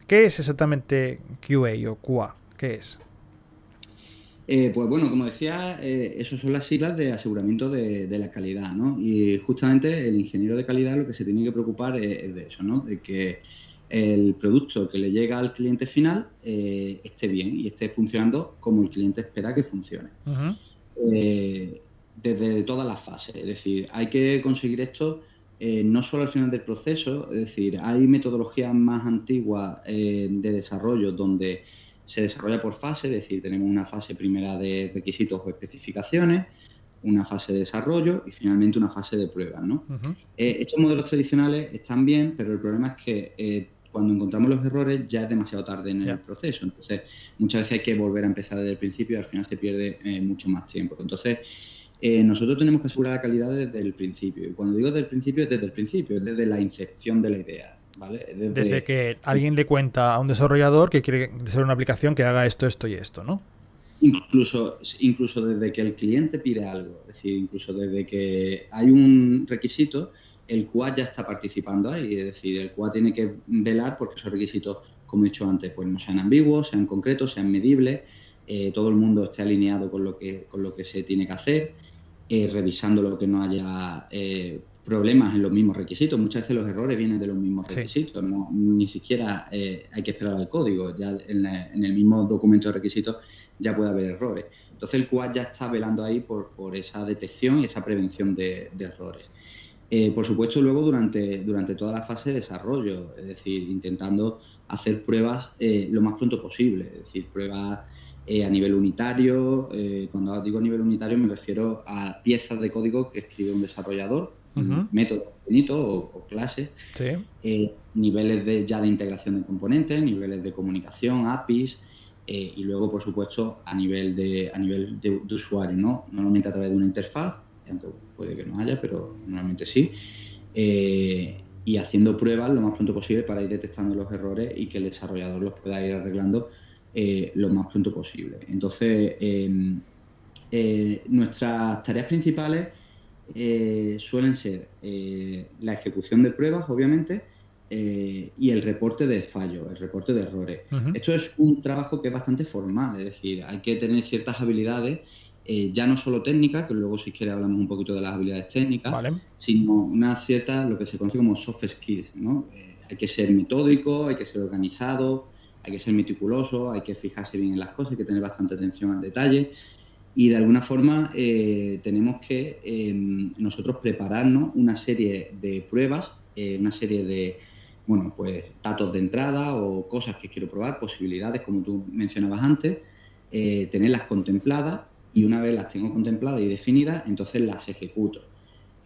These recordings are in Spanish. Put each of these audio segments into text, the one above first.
¿Qué es exactamente QA o QA? ¿Qué es? Pues bueno, como decía, eso son las siglas de aseguramiento de la calidad, ¿no? Y justamente el ingeniero de calidad lo que se tiene que preocupar es de eso, ¿no? De que el producto que le llega al cliente final esté bien y esté funcionando como el cliente espera que funcione. Uh-huh. Desde todas las fases. Es decir, hay que conseguir esto no solo al final del proceso, es decir, hay metodologías más antiguas de desarrollo donde se desarrolla por fase, es decir, tenemos una fase primera de requisitos o especificaciones, una fase de desarrollo y finalmente una fase de pruebas, ¿no? Uh-huh. Estos modelos tradicionales están bien, pero el problema es que cuando encontramos los errores ya es demasiado tarde en el proceso. Entonces, muchas veces hay que volver a empezar desde el principio y al final se pierde mucho más tiempo. Entonces, nosotros tenemos que asegurar la calidad desde el principio. Y cuando digo desde el principio, es desde el principio, es desde la incepción de la idea, ¿vale? Desde que alguien le cuenta a un desarrollador que quiere hacer una aplicación que haga esto, esto y esto, ¿no? Incluso desde que el cliente pide algo, es decir, incluso desde que hay un requisito, el QA ya está participando ahí, es decir, el QA tiene que velar porque esos requisitos, como he dicho antes, pues no sean ambiguos, sean concretos, sean medibles, todo el mundo esté alineado con lo que se tiene que hacer, revisando lo que no haya problemas en los mismos requisitos. Muchas veces los errores vienen de los mismos requisitos, no, ni siquiera hay que esperar al código, ya en el mismo documento de requisitos ya puede haber errores. Entonces el QA ya está velando ahí por esa detección y esa prevención de errores. Por supuesto, luego durante toda la fase de desarrollo, es decir, intentando hacer pruebas lo más pronto posible, es decir, pruebas a nivel unitario. Cuando digo a nivel unitario me refiero a piezas de código que escribe un desarrollador, Uh-huh. métodos definidos o clases, Sí. niveles ya de integración de componentes, niveles de comunicación, APIs, y luego, por supuesto, a nivel de usuario, ¿no? Normalmente a través de una interfaz, aunque puede que no haya, pero normalmente sí, y haciendo pruebas lo más pronto posible para ir detectando los errores y que el desarrollador los pueda ir arreglando lo más pronto posible. Entonces, nuestras tareas principales suelen ser la ejecución de pruebas, obviamente, y el reporte de fallos, el reporte de errores. Uh-huh. Esto es un trabajo que es bastante formal, es decir, hay que tener ciertas habilidades, ya no solo técnicas, que luego si quiere hablamos un poquito de las habilidades técnicas, Vale. sino una cierta, lo que se conoce como soft skills, ¿no? Hay que ser metódico, hay que ser organizado, hay que ser meticuloso, hay que fijarse bien en las cosas, hay que tener bastante atención al detalle. Y de alguna forma tenemos que nosotros prepararnos una serie de pruebas, una serie de, bueno, pues datos de entrada o cosas que quiero probar, posibilidades, como tú mencionabas antes, tenerlas contempladas y una vez las tengo contempladas y definidas, entonces las ejecuto.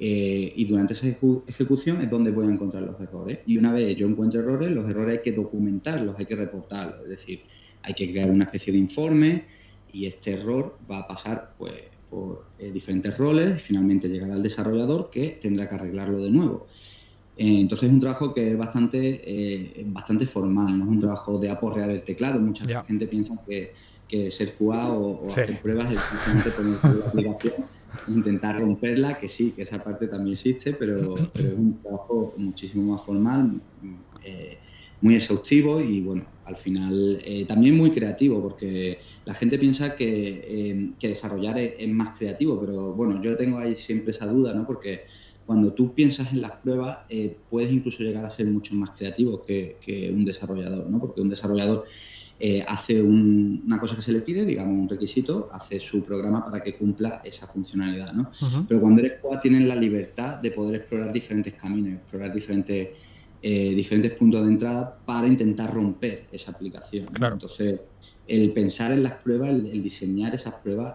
Y durante esa ejecución es donde voy a encontrar los errores. Y una vez yo encuentro errores, los errores hay que documentarlos, hay que reportarlos. Es decir, hay que crear una especie de informe y este error va a pasar pues, por diferentes roles y finalmente llegará al desarrollador que tendrá que arreglarlo de nuevo. Entonces es un trabajo que es bastante formal, no es un trabajo de aporrear el teclado. Mucha gente piensa que ser QA o Sí. hacer pruebas es simplemente poner la aplicación e intentar romperla, que sí, que esa parte también existe, pero es un trabajo muchísimo más formal, muy exhaustivo y bueno, al final también muy creativo, porque la gente piensa que desarrollar es más creativo, pero bueno, yo tengo ahí siempre esa duda, ¿no? Porque cuando tú piensas en las pruebas, puedes incluso llegar a ser mucho más creativo que un desarrollador, ¿no? Porque un desarrollador hace una cosa que se le pide, digamos un requisito, hace su programa para que cumpla esa funcionalidad, ¿no? Uh-huh. Pero cuando eres QA tienes la libertad de poder explorar diferentes caminos, explorar diferentes puntos de entrada para intentar romper esa aplicación, ¿no? Claro. Entonces, el pensar en las pruebas, el diseñar esas pruebas,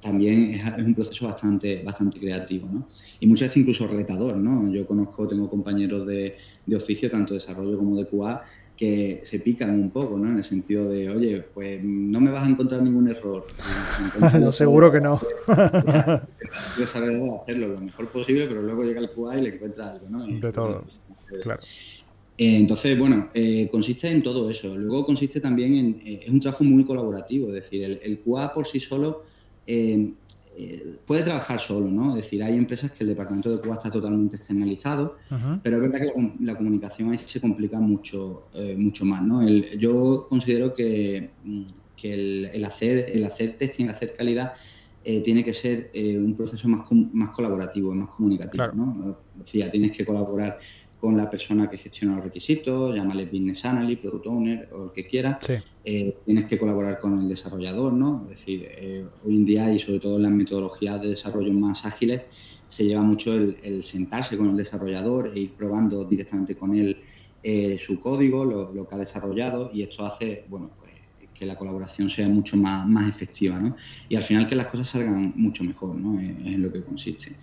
también es un proceso bastante creativo, ¿no? Y muchas veces incluso retador, ¿no? Yo tengo compañeros de oficio, tanto de desarrollo como de QA, que se pican un poco, ¿no? En el sentido de, oye, pues no me vas a encontrar ningún error. No, seguro que no. Desarrollador hacerlo lo mejor posible, pero luego llega el QA y le encuentra algo, ¿no? De Y bueno, todo. pues, Claro. entonces, bueno, consiste en todo eso. Luego consiste también es un trabajo muy colaborativo, es decir, el QA por sí solo puede trabajar solo, ¿no? Es decir, hay empresas que el departamento de QA está totalmente externalizado, pero es verdad que la comunicación ahí se complica mucho, mucho más, ¿no? Yo considero que el hacer testing, el hacer calidad, tiene que ser un proceso más colaborativo, más comunicativo, Claro. ¿no? O sea, tienes que colaborar con la persona que gestiona los requisitos, llámale business analyst, product owner o el que quiera. Sí. Tienes que colaborar con el desarrollador, ¿no? Es decir, hoy en día y sobre todo en las metodologías de desarrollo más ágiles se lleva mucho el sentarse con el desarrollador e ir probando directamente con él su código, lo que ha desarrollado, y esto hace, bueno, pues que la colaboración sea mucho más efectiva, ¿no? Y al final que las cosas salgan mucho mejor, ¿no? Es en lo que consiste.